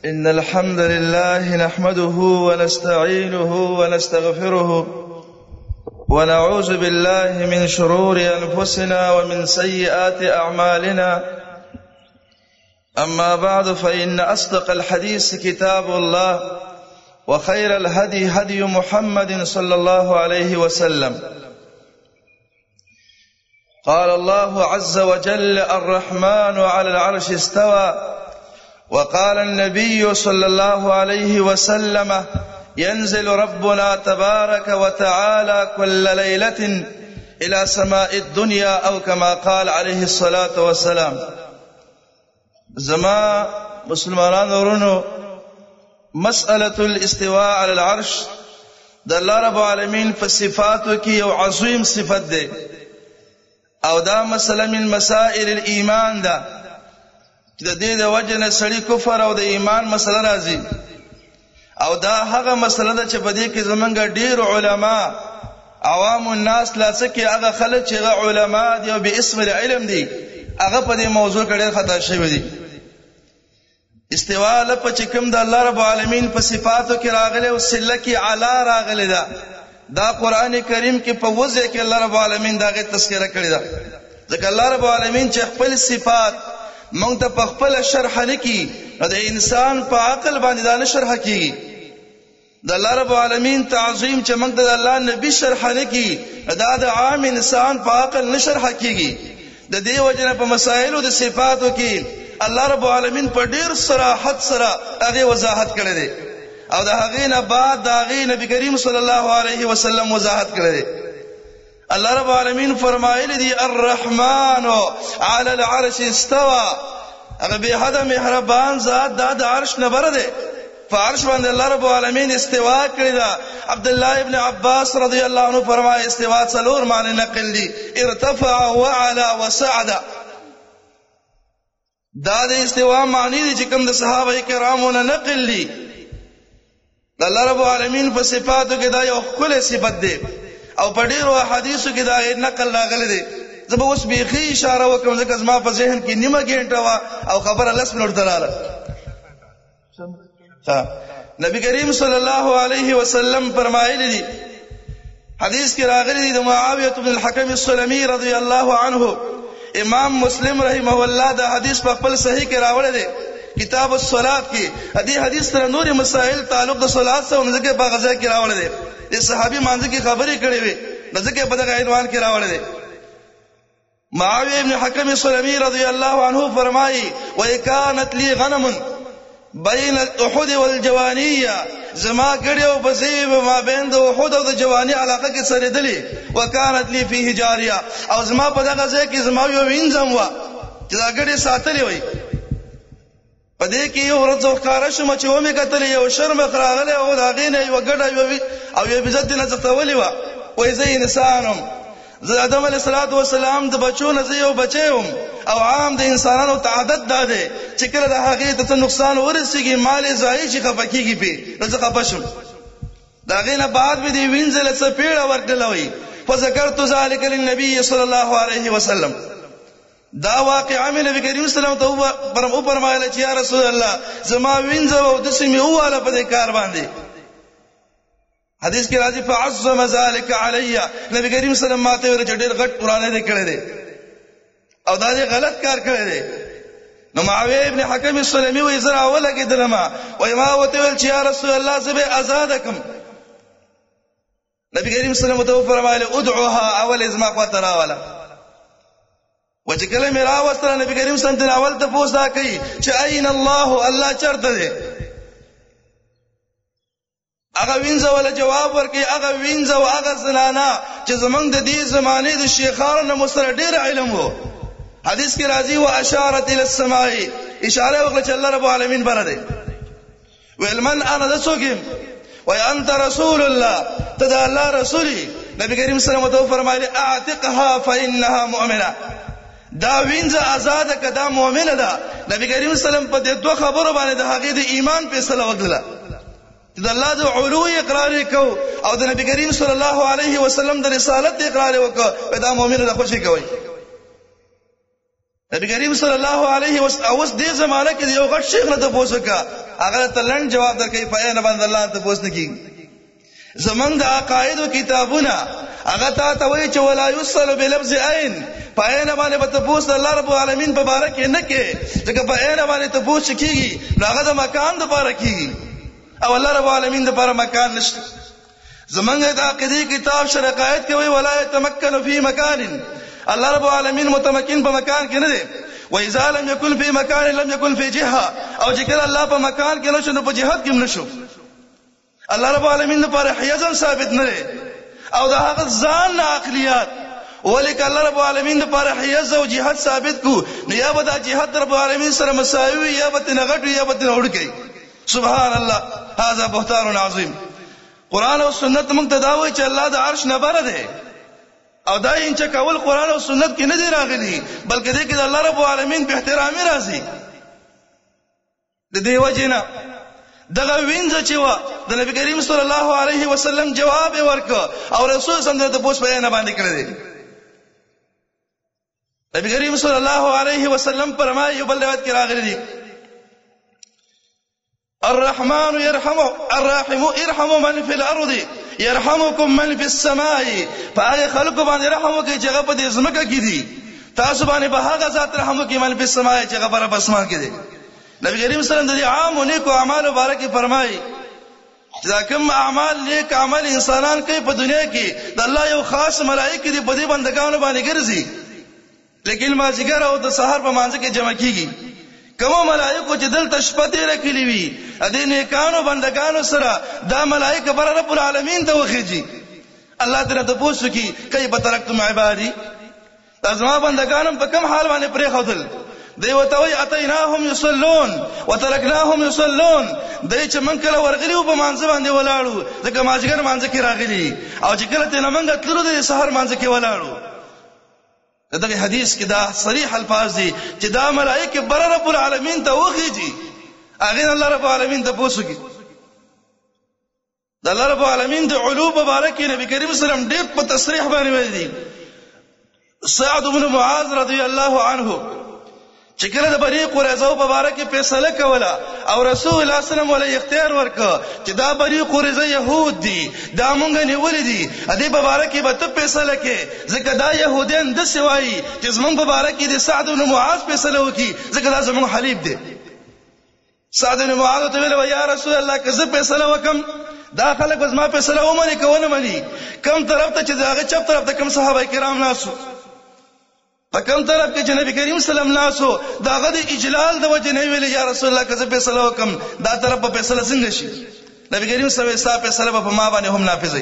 إن الحمد لله نحمده ونستعينه ونستغفره ونعوذ بالله من شرور أنفسنا ومن سيئات أعمالنا. أما بعد فإن أصدق الحديث كتاب الله وخير الهدي هدي محمد صلى الله عليه وسلم. قال الله عز وجل: الرحمن على العرش استوى. وقال النبي صلى الله عليه وسلم: ينزل ربنا تبارك وتعالى كل ليلة إلى سماء الدنيا أو كما قال عليه الصلاة والسلام. زما مسلمان ورونو، مسألة الاستواء على العرش د الله رب العالمین په صفاتو کې یو عظیم صفت ده، او دا مسله من مسائل الایمان ده چې د دې د وجه نه سړی کفر او د ایمان مسله راځي. او دا هغه مسله ده چې په دې کې زمونږ ډیر علما عوام الناس لاسکه هغه خلک چې علما دي او به اسم العلم دي هغه په دې موضوع کې ډیر خطا شوی دي. استواء لپاره چې کوم د الله رب العالمین په صفاتو کې راغلي او سله کې اعلی راغلي ده، دا قران کریم کې په وضع کې الله رب العالمین داغه تذکرہ کړی ده. ځکه الله رب العالمین چې خپل صفات مونږ ته په خپل شرح نه کی، نو د انسان په عقل باندې دا نه شرح کیږي. د الله رب العالمین تعظیم چې مونږ ته د الله نبی شرح نه کی، دا د عام انسان په عقل نه شرح کیږي. د دې وجنه په مسائلو د صفاتو کې الله رب العالمین په ډیر صراحت سره هغه وضاحت کړی دی، او د هغې نه بعد د هغې نبی کریم صلی الله علیه وسلم وضاحت کړی دی. الله رب العالمین فرمایلی دی: الرحمن علی العرش استوى. هغه به حد مهربان ذات د عرش نه بره دی، په عرش باندې الله رب العالمین استوا کړی دا. عبد الله ابن عباس رضی الله عنه فرمایي استوا څلور معنی نقل دي: ارتفع وعلى وسعد. دا د استوا معنی دي چې کوم د صحابه کرامو نه نقل دي. د الله رب العالمین په صفاتو کې دا یو خپل صفت دی، او په ډیرو احادیثو کې دا نقل راغلی دی. زه به اوس بیخي اشاره وکړم ځکه زما په ذهن کې نیمه ګنټه وه او خبره 10 منټ ته راغله. نبی کریم صلی الله علیه وسلم فرمایلی دی، حدیث کې راغلی دی د معاویه بن الحکم السلمی رضی الله عنه. امام مسلم رحمه الله دا حدیث په خپل صحیح کې راوړی دی کتاب الصلات کې. دې حدیث سره نور مسائل تعلق د صلات سره ونځکه په غزا کې راوړی دی. د صحابي مانځ کې خبرې کړې وي، ځکه په دغه عنوان کې راوړی دی. معاویه ابن حکم السلمی رضی الله عنه فرمایي: وکانت لی غنم بین احد والجوانیه. زما ګړې او بزې ما بین د احد او د جوانی علاقه کې سره دلی. وکانت لی فيه جاریه. او زما په دغه ځای کې زما یو وینځم وا چې دا ګړې ساتلې وي. په دې کې یو ورځ ښکارا شوم چې و مې کتلې یو شرم راغلی او د هغې نه یوه ګډه او یو عزت نه ځتولې وه. وایي زه انسانم، زه آدم علیه الصلاة والسلام د بچو نه زه یو بچی وم، او عام د انسانانو ته عادت دا دی چې کله د هغې ته څه نقصان ورسېږي مال یې ضایع شي خفه کېږي پې، نو زه خفه شم. د هغې نه بعد مې دې وینځله څه پیړه ورکړله وایي. فذکرت ذلک للنبي صلی الله علیه وسلم. دا واقعه مې نبی کریم صلی الله علیه وسلم ته فرمایله چې یا رسول الله زما وینځه او داسې مې وواله په دې کار باندې. حدیث کې راځي فعظم ذلك علی. نبی کریم صلی الله علیه وسلم ماته ویل چې ډېر غټ قرآن دې کړی دی او دا دې غلط کار کړی دی. نو معاویه ابن حکم السلمی وایي زه راولګېدلم، وایي ما ورته ویل چې یا رسول الله زه به آزاده کړم. نبی کریم صلی الله علیه وسلم فرمایله ادعوها، اول زما خواته راوله. و چې کله مې راوستله نبی کریم صلی الله علیه وسلم اول تپوس دا کوي چې اين الله، الله چرته دی؟ هغه وینځه ولا جواب ورکړي هغه وینځه او هغه زنانه چې زمونږ د دې زمانې د شیخانو نه مستر ډېر علم وو. حدیث کې راځي واشارت الى السماء، اشاره وکړه چې الله رب العالمین بره دی. ویل من انا د څوک یم؟ وای انت رسول الله، ته د الله رسولي. نبی کریم صلی الله علیه وسلم فرمایي اعتقها فانها مؤمنه. دا وینځه آزاده کده مؤمنه ده. نبی کریم صلی الله علیه وسلم په دې دوه خبرو باندې د هغې د ایمان فیصله وکړه. د الله د علو اقرار کو او د نبی کریم صلی الله علیه وسلم د رسالت اقرار وکړه، دا مؤمنه ده خوشي کوي. نبی کریم صلی الله علیه وسلم اوس دې زمانہ کې یو غټ شیخ نه تاسو کا هغه ته لنډ جواب درکې په نه باندې الله ته پوښتنه کیږي زمونږ د عقاید او کتابونه هغه ته وایي چې ولا یصل بلفظ عین په نه باندې به تاسو الله رب العالمین په باره کې نه کې ځکه په نه باندې تاسو کیږي هغه د مکان د باره کیږي او الله رب العالمین د باره مکان نشته زمونږ د عقیدې کتاب شرقایت کې وایي ولا يتمكن فی مکان الله رب العالمین متمکن په مکان کې نه دی واذا لم يكن في مكان لم يكن في جهه او چې کله الله په مکان کې نشو نو په جهاد کې نشو الله رب العالمین لپاره حیزن ثابت نه دی او دا هغه ځان عقلیات ولیک الله رب العالمین لپاره حیز او جهاد ثابت کو نو یا به دا جهاد رب العالمین سره مساوي یا به نغټ یا به نوړ کوي سبحان الله هذا بهتان عظیم قران او سنت موږ ته دا وایي چې الله د عرش نه بره دی او دا انچ کول قران او سنت کې نه دی راغلي بلکې دې کې د الله رب العالمین په احترام راځي د دې وجینا دغه وینځ چې وا د نبی کریم صلی الله علیه وسلم جواب ورک او رسول صلی الله علیه وسلم ته پوښتنه بیان باندې کړی نبی کریم صلی الله علیه وسلم فرمایي بل روایت کې راغلي دي الرحمن الراحم ارحموا من في الارض يرحمكم من في السماء فهغه خلق باندې رحم وکړي چې هغه په دې زمکه کې دي تاسو باندې به هغه ذات رحم وکړي من في السماء چې هغه پر اسمان کې دي نبی کریم صلی الله علیه وسلم د عام نیکو اعمال مبارک فرمایي چې کوم اعمال نیک عمل انسانان کوي په دنیا کې د الله یو خاص ملائکه دي په دې بندګانو باندې ګرځي لیکن ما جګر او د سحر په مانځ کې جمع کیږي کوم ملائکه چې دلته شپه تیر کړي وي ا دې نیکانو بندگانو سره دا ملائکه بر رب العالمین ته وخیږي الله تعالی ته پوښتنه کوي کیف ترکتم عبادی ازما بندگانم په کوم حال باندې پرې خودل دی وته وي اتیناهم یصلون وترکناهم یصلون دای چې من کله ورغلی او په مانځ باندې ولاړو ځکه ماجګر مانځ کې راغلی او چې کله ته نمنګ تلرو د سحر مانځ کې ولاړو دغه حدیث کې دا صریح الفاظ دي چې دا ملائکه بر رب العالمین ته وخیږي اغه الله رب العالمین ته پوښتنه د الله رب العالمین د علو مبارک نبی کریم صلی الله علیه وسلم ډېر په تصریح باندې ویل دي سعد بن معاذ رضی الله عنه چې کله د بری قریظه مبارک فیصله کوله او رسول الله صلی الله علیه وسلم ولې اختیار ورکړ چې دا بری قریظه يهود دي دا مونږ نیولې دي ا دې مبارک به ته فیصله کې ځکه دا يهوديان د سوای چې زمونږ مبارک دي سعد بن معاذ فیصله وکي ځکه دا زمونږ حلیف دي سعد بن معاذ ته ویل یا رسول الله که زه فیصله وکم دا خلک بس ما فیصله ومني کوونه مني کوم طرف ته چې داغه چپ طرف ته کوم صحابه کرام ناسو په کوم طرف کې چې نبی کریم صلی الله علیه وسلم ناسو داغه د اجلال د وجه نه ویل یا رسول الله که زه فیصله وکم دا طرف په فیصله څنګه شي نبی کریم صلی الله علیه وسلم فیصله په ما باندې هم نافذ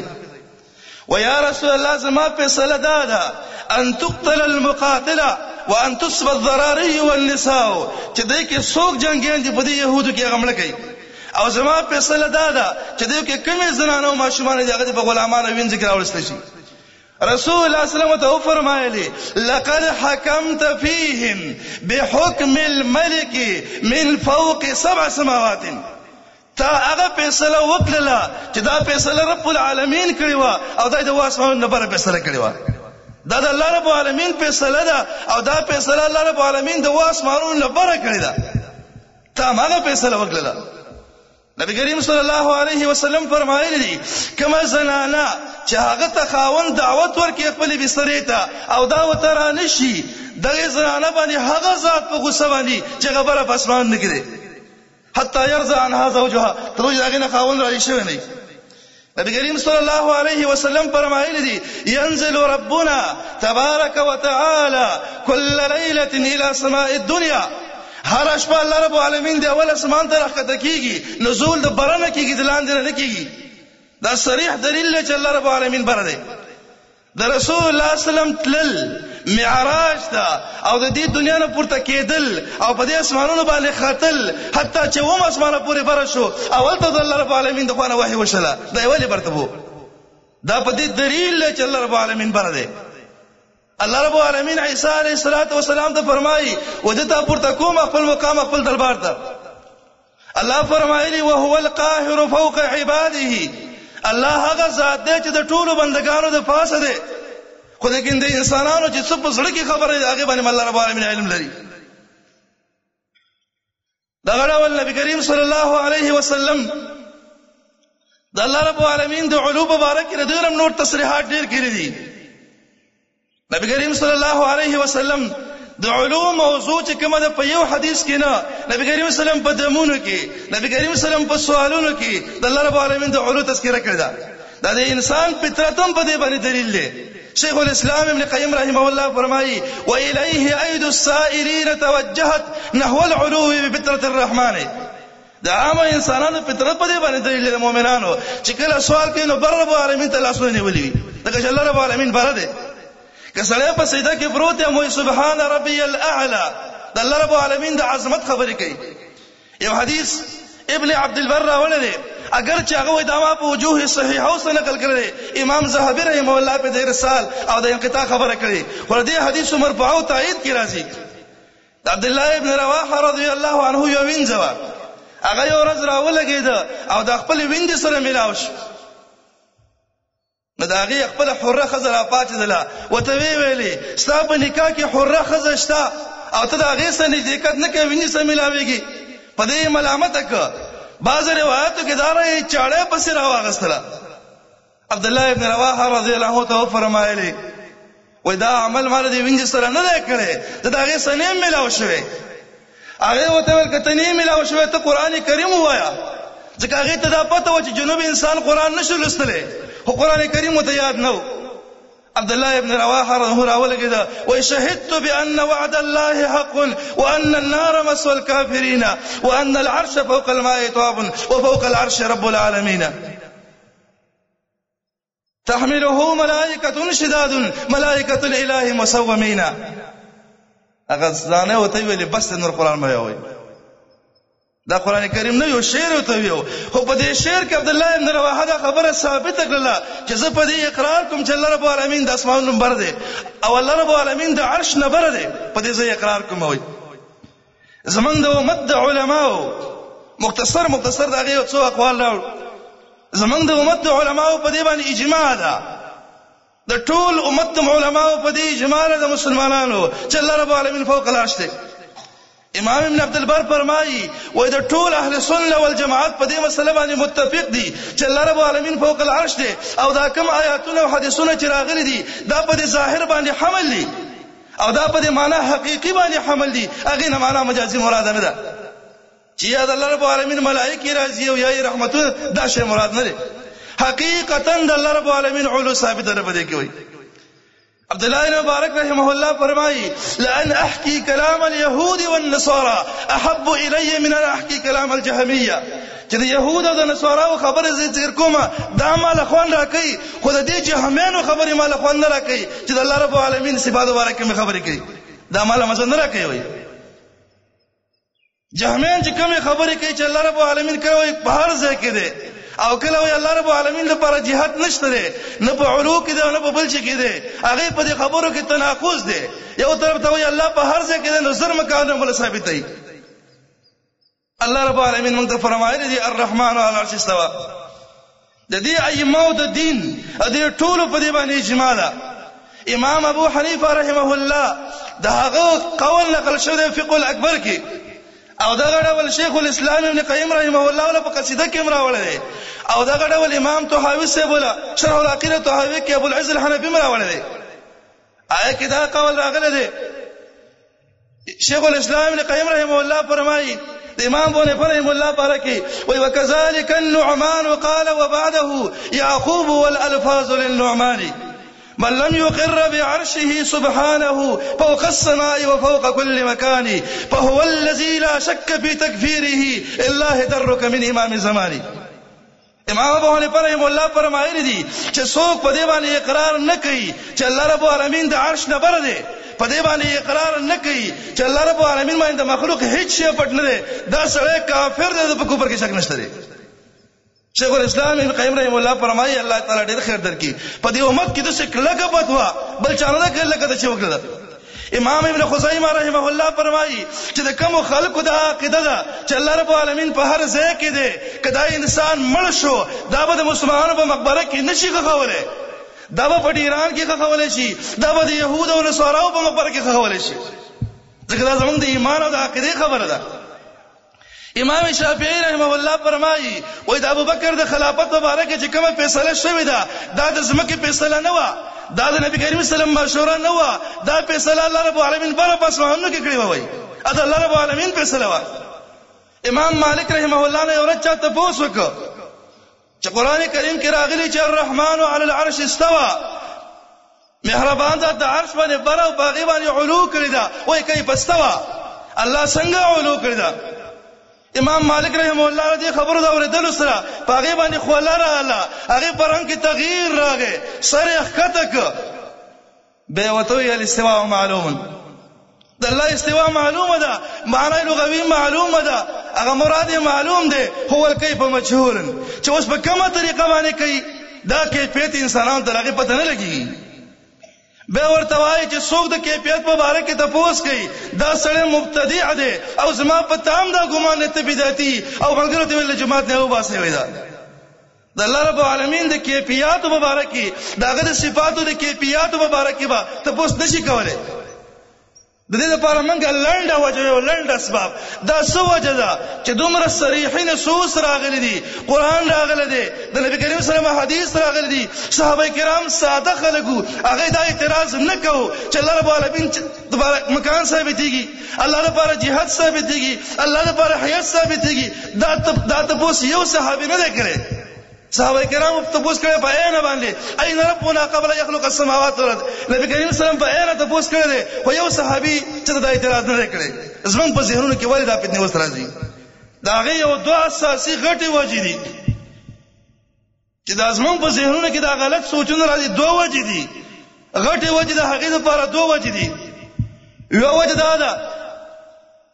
و یا رسول الله زما فیصله دا ان تقتل المقاتله وان تصب الضراري والنساء چې دای کې څوک جنگیان دي په دې يهودو کې غمله کوي او زما فیصله دا چې دای کې کومې زنانه او ماشومان دي هغه په غلامانو وین ذکر اورستل شي رسول الله صلی الله علیه وسلم فرمایلی لقد حكمت فيهم بحكم الملك من فوق 7 سماوات تا هغه فیصله وکړه چې دا فیصله رب العالمین کړی و او دا د واسمان نه بره فیصله کړی و دا د الله رب العالمین فیصله ده او دا فیصله الله رب العالمین د واسمانونو نه بره کړی ده تا هغه فیصله وکړه نبی کریم صلی الله علیه وسلم فرمایلی دي کما زنانا چې هغه ته خاوند دعوت ورکړي خپل بسترې ته او دا وتر نشي دغه زنانه باندې هغه ذات په غصه باندې چې غبره په اسمان نه کړي حتی يرضى عنها زوجها تروج هغه نه خاوند راځي شوی نه نبی کریم صلی الله علیه وسلم فرمایلی دي ينزل ربنا تبارك وتعالى كل ليله الى سماء الدنيا هر شپه الله رب العالمین دی اول اسمان ته راخته کیږي نزول د برنه کیږي د لاندې نه کیږي دا صریح دلیل چې الله رب العالمین بر دی د رسول الله صلی الله علیه وسلم تل معراج ته او د دې دنیا نه پورته کېدل او په دې اسمانونو باندې خاتل حتی چې وم اسمانه پورې بر شو اول ته الله رب العالمین د خوانه وحی وشله دا ویلي برتبو دا په دې دلیل چې الله رب العالمین بر دی الله رب العالمین عیسی علیه السلام ته فرمایي ودته پورته کوم خپل مقام خپل دربار ته الله فرمایلی وهو القاهر فوق عباده الله هغه ذات دی چې د ټولو بندگانو د پاسه دی خو لیکن د انسانانو چې څه په زړه کې خبره ده هغه باندې الله رب العالمین علم لري. دا غړول نبی کریم صلی الله علیه وسلم د الله رب العالمین د علوم مبارک ردرم نور تصریحات ډیر کړی دي. نبی کریم صلی الله علیه وسلم د علوم موضوع چې کومه ده په یو حدیث کې نه، نبی کریم صلی الله علیه وسلم په دمونو کې، نبی کریم صلی الله علیه وسلم په سوالونو کې د الله رب العالمین د علوم تذکرہ کړی ده. دا د انسان فطرت هم په دې باندې دلیل دی. شیخ الاسلام ابن قیم رحمه الله فرمایي وإليه أيد السائلين توجهت نحو العلو بفطرة الرحمن. دا عام انسانانو فطرت په دې باندې دلیل دی مؤمنانو چې کله سوال کوي نو بر رب العالمین ته لاسونه نیولي وي، ځکه چې الله رب العالمین بره دی. که سړی په سجده کې پروت دی وایي سبحان ربي الاعلى، د الله رب العالمین د عظمت خبرې کوي. یو حدیث ابن عبد البر راوړی دی، اگر چې هغه د ما په وجوه صحیحه او نقل کړی، امام زاهبی رحمه الله په دې رسال او د انقطاع خبره کړي، خو دې حدیث مرفوع او تایید کی راځي. عبد الله ابن رواحه رضی الله عنه یو وینځوا، هغه یو ورځ راولګید او د خپل ویند سره ملاو شو. نو دا هغه خپل حره خزر پاتېدله، وته ویلې ستا په نکاح کې حره خزر شته او ته دا هغه سره نزدېکت نه کوي، ویند سره ملاويږي. په دې ملامت ک بعض روایتو کې دا راځي چاړه پسې راوغستله. عبد الله ابن رواحه رضی الله عنه فرمایلی وای دا عمل مال دی وینځ سره نه کړي، دا هغه سره ملاو شوی. هغه وته ول کته نه ملاو شوی ته قران کریم وایا، ځکه هغه ته دا پته و چې جنوب انسان قران نشو لستله، خو قران کریم ته یاد نو. عبد الله ابن رواحه رضی الله عنه كده وشهدت بأن وعد الله حق وأن النار مسوى الكافرين وأن العرش فوق الماء طاب وفوق العرش رب العالمين تحمله ملائكة شداد ملائكة الإله مسومين. اغزلانه وته ویلې بس نور قران مې وای، دا قران کریم نه یو شعر وته ویو، خو په دې شعر کې عبد الله ابن رواحه دا خبره ثابت کړله چې زه په دې اقرار کوم چې الله رب العالمین د اسمانونو نمبر دی او الله رب العالمین د عرش نمبر دی، په دې زه اقرار کوم. وای زمونږ د امت د علماو مختصر دا غي څو اقوال راو، زمونږ د امت د علماو په دې باندې اجماع ده، د ټول امت علماو په دې اجماع ده د مسلمانانو چې الله رب العالمین فوق العرش دی. امام ابن عبد البر فرمایي وای د ټول اهل سنت والجماعت په دې مسله باندې متفق دي چې الله رب العالمین فوق العرش دی، او دا کوم آیاتونه او حدیثونه چې راغلي دي دا په دې ظاهر باندې حمل دي او دا په دې معنا حقيقي باندې حمل دي، هغه نه معنا مجازي مراد نه ده چې یا الله رب العالمین ملائکه راځي او یا رحمتونه، دا شی مراد نه دی. حقیقتا د الله رب العالمین علو ثابت ده په دې کې. وای عبد الله بن مبارک رحمه الله فرمایي لأن احكي كلام اليهود والنصارى احب الي من ان احكي كلام الجهميه، چې د يهود او د نصاراو خبره ذکر کومه دا مال خوان راکې، خو د دې جهميانو خبره مال خوان نه راکې چې د الله رب العالمین صفات مبارکه مې خبرې کوي، دا مال مزه نه راکې. وای جهميان چې کومه خبره کوي چې الله رب العالمین کوي په هر ځای کې ده، او کله وی الله رب العالمین لپاره jihad نشته ده، نه په علو کې ده نه په بل څه کې ده، هغه په دې خبرو کې تناقض ده. یو طرف ته وی الله په هر ځای کې ده، نظر مکان بل ثابت دی. الله رب العالمین موږ ته فرمایلی دی الرحمن علی العرش استوى. د دې ائمه د دین د ټولو په دې باندې اجماع ده. امام ابو حنیفه رحمه الله داغه قول نقل شوی دی فقه الاکبر کې، او دا غړول شیخ الاسلام ابن قیم رحمه الله له په قصیده کې مراوړل، او دا غړول امام طحاوی سے بولا شرح العقیده طحاوی کې ابو العز الحنفی مراوړل. آیا کې دا قول راغله دی شیخ الاسلام ابن قیم رحمه الله فرمایي د امام ابو حنیفه رحمه الله بارکه وی وكذلك النعمان قال وبعده يعقوب والالفاظ للنعمان من لم يقر بعرشه سبحانه فوق السماء وفوق كل مكان فهو الذي لا شك في تكفيره إلا درك من امام زماني. امام ابو حنیفه رحمه الله فرمایلی دي چې څوک په دې باندې اقرار نه کوي چې الله رب العالمین د عرش نه بر دی، په دې باندې اقرار نه کوي چې الله رب العالمین باندې مخلوق هیڅ شی پټ نه دی، دا سره کافر دی، په کفر کې شک نشته دی. شیخ الاسلام ابن قیم رحمه الله فرمایي الله تعالی ډېر خیر درکړي، په دې امت کې د څه کلګه بدوا بل چانه نه کړل کده چې وکړه. امام ابن خزیمه رحمه الله فرمایي چې د کوم خلقو د عقیده ده چې الله رب العالمین په هر ځای کې دی، کدا انسان مړ شو دا به د مسلمانانو په مقبره کې نشي غوړې، دا به په ایران کې خښولای شي، دا به د يهود او نصاراو په مقبره کې خښولای شي، ځکه دا زموږ د ایمان او د عقیدې خبره ده. امام شافعی رحمه الله فرمایي وای د ابوبکر د خلافت مبارکه چې کومه فیصله شوې ده دا د ځمکې فیصله نه و، دا د نبی کریم صلی الله علیه وسلم مشوره نه و، دا فیصله الله رب العالمین بره په اسمانونو کې کړې وای، دا الله رب العالمین فیصله و. امام مالک رحمه الله نه اورت چا تاسو وکړه چې قران کریم کې راغلي چې الرحمن علی العرش استوى، مهربان ذات عرش باندې بره او باغی باندې علو کړی دا، وای کیف استوى، الله څنګه علو کړی دا. امام مالک رحمه الله دې خبرو دا ورېدل سره باغی باندې خوله رااله، هغه پرنګ کې تغییر راغی، سر اخکتک به وتوی الاستواء معلوم، د الله استواء معلومه ده، معنی لغوي معلومه ده، هغه مراد معلوم ده، هو الکیف مجهول، چې اوس په کومه طریقه باندې کوي دا کیفیت انسانانو ته هغه پته نه لګي. به ورته وایي چې څوک د کیفیت په اړه کې تپوس کوي دا سړی مبتدع دی او زما په تام دا ګمان نه بدعتي او ملګرو ته ویل جماعت نه وباسي وای دا د الله رب العالمین د کیفیت مبارکي داغه د صفاتو د کیفیت مبارکي با تپوس نشي کولای. د دې لپاره موږ لنډه وجه او لنډ اسباب دا څه وجه ده چې دومره صریحین نصوص راغلي دي، قران راغلی دی، د نبی کریم صلی الله علیه وسلم حدیث راغلی دي، صحابه کرام ساده خلکو هغه دا اعتراض نه کوي چې الله رب العالمین تبارک مکان ثابتيږي، الله لپاره جهاد ثابتيږي، الله لپاره حیات ثابتيږي، دا تاسو یو صحابي نه کړي. صحابه کرام تپوس کړي په عین باندې اين ربنا قبل يخلق السماوات والارض، نبی کریم صلی الله علیه وسلم په عین تپوس کړي دي، خو یو صحابي چې دا اعتراض نه کړي. زمون په ذهنونو کې ولې دا فتنه وس راځي؟ دا هغه یو دوه اساسي غټي وجې دي چې دا زمون په ذهنونو کې دا غلط سوچونه راځي. دوه وجې دي غټي وجې د هغې لپاره، دوه وجې دي. یو وجه دا ده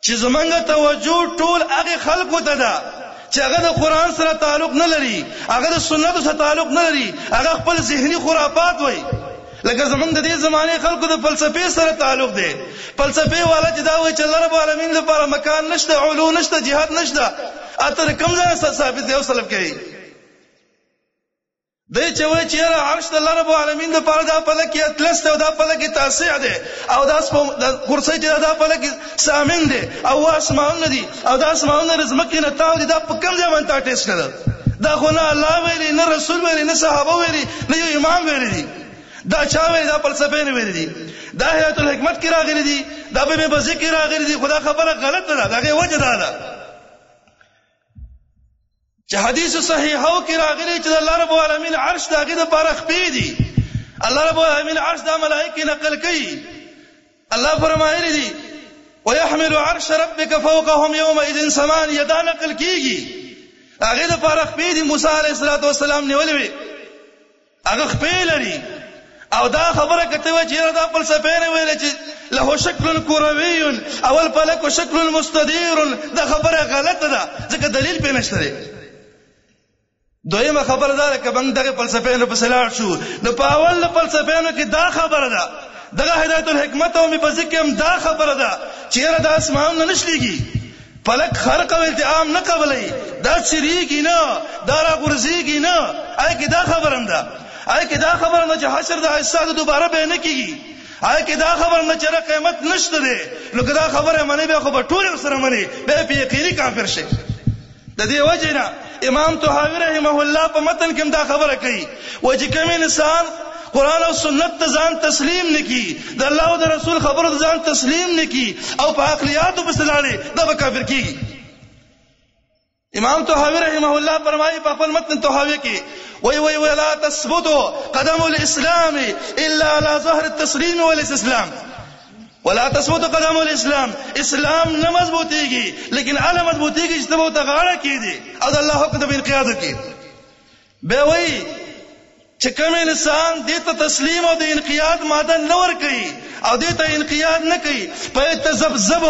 چې زمونږ توجه ټول هغه خلقو ته ده چې هغه د قران سره تعلق نه لري، هغه د سنت سره تعلق نه لري، هغه خپل ذهني خرافات وای. لکه زمونږ د دې زمانه خلکو د فلسفې سره تعلق دی، فلسفې والا چې دا وایي چې الله رب العالمین لپاره مکان نشته، علو نشته، جهاد نشته، اته کوم ځای ثابت دی او سلب کوي. دې چې وایي چې عرش د الله رب العالمین لپاره دا په لکه اتلس او دا په لکه تاسع دی او دا کرسي چې دا په لکه سامن دی او اسمانونه دي او دا اسمانونه رزمکه نه تاو دي، دا په کوم ځای باندې ټیسټ کړل؟ دا خو نه الله ویلي، نه رسول ویلي، نه صحابه ویلي، نه یو امام ویلي دي، دا چا ویلي؟ دا فلسفه نه ویلي دي، دا حیات الحکمت کې راغلي دي، دا به په ذکر راغلي دي. خدا خبره غلطه ده، دا وجه ده چې حدیث صحیحو کې راغلي چې الله رب العالمین عرش داغه د پاره خپې دي، الله رب العالمین عرش د ملائکه نقل کوي. الله فرمایلی دي ويحمل عرش ربك فوقهم يومئذ ثمانية، دا نقل کیږي هغه د پاره خپې دي. موسی علیه السلام نیولې وي هغه خپې لري او دا خبره کته و چې دا فلسفه نه ویل چې له شکل کروي او الفلك شکل مستدير، دا خبره غلطه ده ځکه دلیل به نشته. دویمه خبره ده چې بنګ دغه فلسفه په سلاړ شو نو په اول فلسفه کې دا خبره ده، دغه هدایت الحکمت او مفزک هم دا خبره ده چې د اسمان نه نشليږي، فلک خرق او التئام نه قبلې، دا شریکی نه، دا را غرزيږي نه، آی کی دا خبره ده، آی کی دا خبره نه چې حشر د حساب دوباره به نه کیږي، آی کی دا خبره نه چې قیامت نشته ده. نو دا خبره منی به خو به ټول سره منی به په یقیني کافر شي. د دې وجه نه امام طحاوی رحمه الله په متن کې دا خبره کوي و چې کوم انسان قران او سنت ته ځان تسلیم نکي، د الله او د رسول خبرو ته ځان تسلیم نکي او په عقلیاتو په سلاړي دا به کافر کیږي. امام طحاوی رحمه الله فرمایي په خپل متن طحاوی کې وی ولا تثبت قدم الاسلام الا على ظهر التسليم والاستسلام، ولا تثبت قدم الاسلام، اسلام نه مضبوطيږي لیکن علم مضبوطيږي چې ته وته غاړه کیدی او د الله حکم ته انقیاد وکړي. به وی چې کوم انسان دې ته تسلیم او د انقیاد ماده نه ور کوي او دې ته انقیاد نه کوي، په تذبذب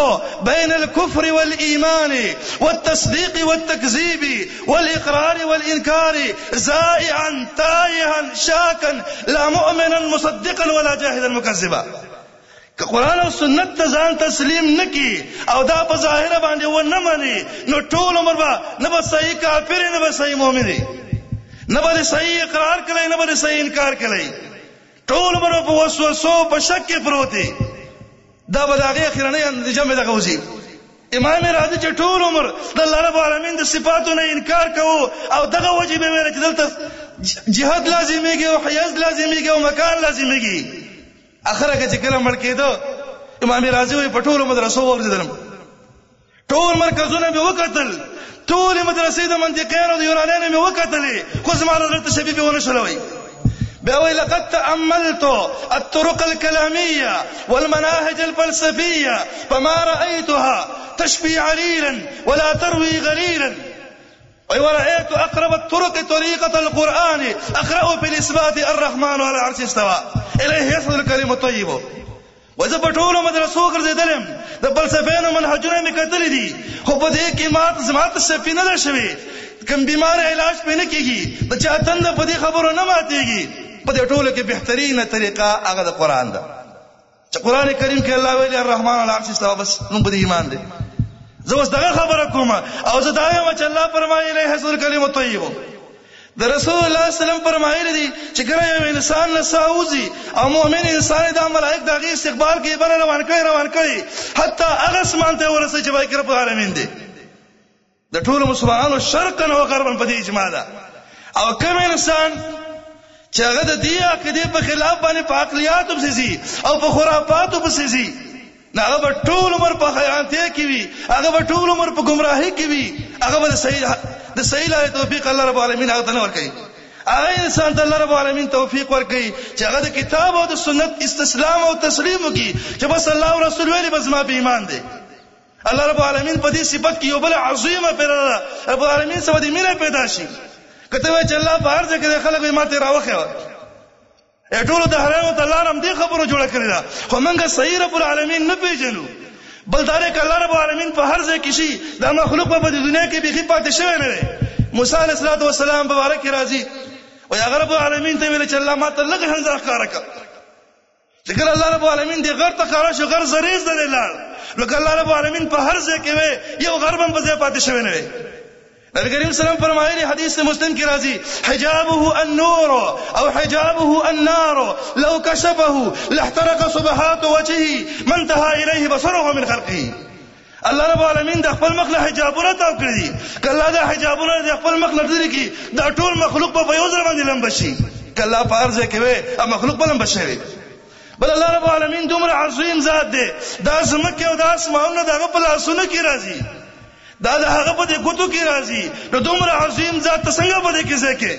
بین الكفر والایمان والتصديق والتكذيب والاقرار والانكار زائعا تائها شاكا لا مؤمنا مصدقا ولا جاهدا مكذبا. که قرآن او سنت ته ځان تسلیم نکي او دا په ظاهر باندې و نه مني نو ټول عمر به نه به صحیح کافر نه به صحیح مؤمن نه به صحیح اقرار کوي نه به صحیح انکار کوي. ټول عمر په وسوسو په شک کې پروت دی دا به د هغې اخرنۍ نتیجه مې دغه وځي امام راضي چې ټول عمر د الله رب العالمین د صفاتو نه انکار کوو او دغه وجه به ویل چې دلته جهاد لازمیږي او حیاز لازمیږي او مکان لازمیږي اخره کې چې کله مړ کېدو امام راضي وایي په ټول مدرسو وګرځېدلم ټول مرکزونه مې وکتل ټول مدرسې د منطقیانو د یونانیانو مې وکتلې خو زما نظر ته شبیه به ونه شلوي بأوي لقد تأملت الطرق الكلامية والمناهج الفلسفية فما رأيتها تشفي عليلا ولا تروي غليلا ورأيت أقرب الطرق طريقة القرآن أقرأ في الإثبات الرحمن على العرش استوى إليه يصل الكلم الطيب وإذا بطول مدرسو ګرځېدلم د فلسفیانو منهجونه مې کتلې دي خو په دې کې ماته شفي نه ده شوې کوم بیمار علاج پې نه کېږي د چا تنده په دې خبرو نه ماتېږي په دې ټولو کې بهترینه طریقه هغه د قرآن ده چې قرآن کریم کې الله ویلي الرحمن علی العرش استوى بس نو په دې ایمان دی زه اوس دغه خبره کوم او زه دا وایم چې الله فرمایي الیه یصل الکلم الطیب د رسول الله سلام فرمایلی دي چې کله یو انسان له ساوزي او مؤمن انسان د ملائک دغه استقبال کې بل روان کړي حتی هغه اسمان ته ورسې چې وایي رب العالمین دی د ټولو مسلمانانو شرقا او غربا په دې اجماع ده او کوم انسان چې هغه د دې عقیدې په خلاف باندې په عقلیاتو پسې او په خرافاتو پسې نه هغه ټول عمر په خیانت کې وي هغه ټول عمر په گمراهۍ کې وي هغه د صحیح لارې توفیق الله رب العالمین هغه ته نه ورکوي هغه انسان ته الله رب العالمین توفیق ورکوي چې هغه د کتاب او د سنت استسلام او تسلیم وکړي چې بس الله او رسول ویلي بس ما په ایمان دی الله رب العالمین په دې صفت کې یو بل عظیمه پیدا رب العالمین سره د مینه پیدا شي کته وای چې الله په هر ځای کې خلک یې ماته راوخه ټول د حرام ته الله نام دې خبرو جوړه کړی دا خو موږ صحیح رب العالمین نه پیژنو بل دا کې الله رب العالمین په هر ځای کې شي دا مخلوق په دنیا کې به پاتې شوی نه دی موسی علیه السلام مبارک راضي او یا رب العالمین ته ویل چې الله ماته لږ هنځه ښکارا کړ چې کله الله رب العالمین دې غر ته ښکارا شو غر زریز دی لال نو الله رب العالمین په هر ځای کې وي یو غربم په ځای پاتې شوی نه دی نبی کریم سلام فرمایلی حدیث مسلم کی راضی حجابه النور او حجابه النار لو كشفه لاحترق صبحات وجهه ما انتهى اليه بصره من خلقه الله رب العالمین د خپل مخ له حجابونه تاو کړی دي کله دا حجابونه د خپل مخ لري کی دا ټول مخلوق په یو ځای باندې لمب شي کله پارځ کوي او مخلوق په لمب شي بل الله رب العالمین دومره عظیم ذات دی دا زمکه او د اسمانونو دغه په لاسونو کې راځي دا هغه په دې ګوتو کې راځي نو دومره عظیم ذات څنګه په دې کې ځکه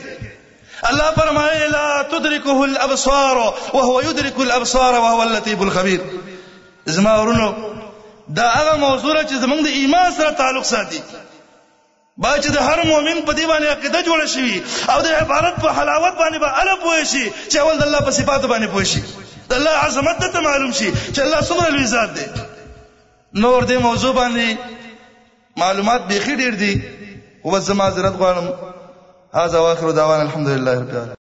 الله فرمایي لا تدركه الابصار وهو يدرك الابصار وهو اللطيف الخبير زما ورونو دا هغه موضوع چې زمونږ د ایمان سره تعلق ساتي با چې د هر مؤمن په دی باندې عقیده جوړه شي او د عبادت په حلاوت باندې به الف وي شي چې اول د الله په صفات باندې پوه شي د الله عظمت ته معلوم شي چې الله څومره لوی ذات دی نور دې موضوع باندې معلومات بيخي ډېر دي او زما حضرت غواړم هاذا واخر دعوانا الحمد لله رب العالمين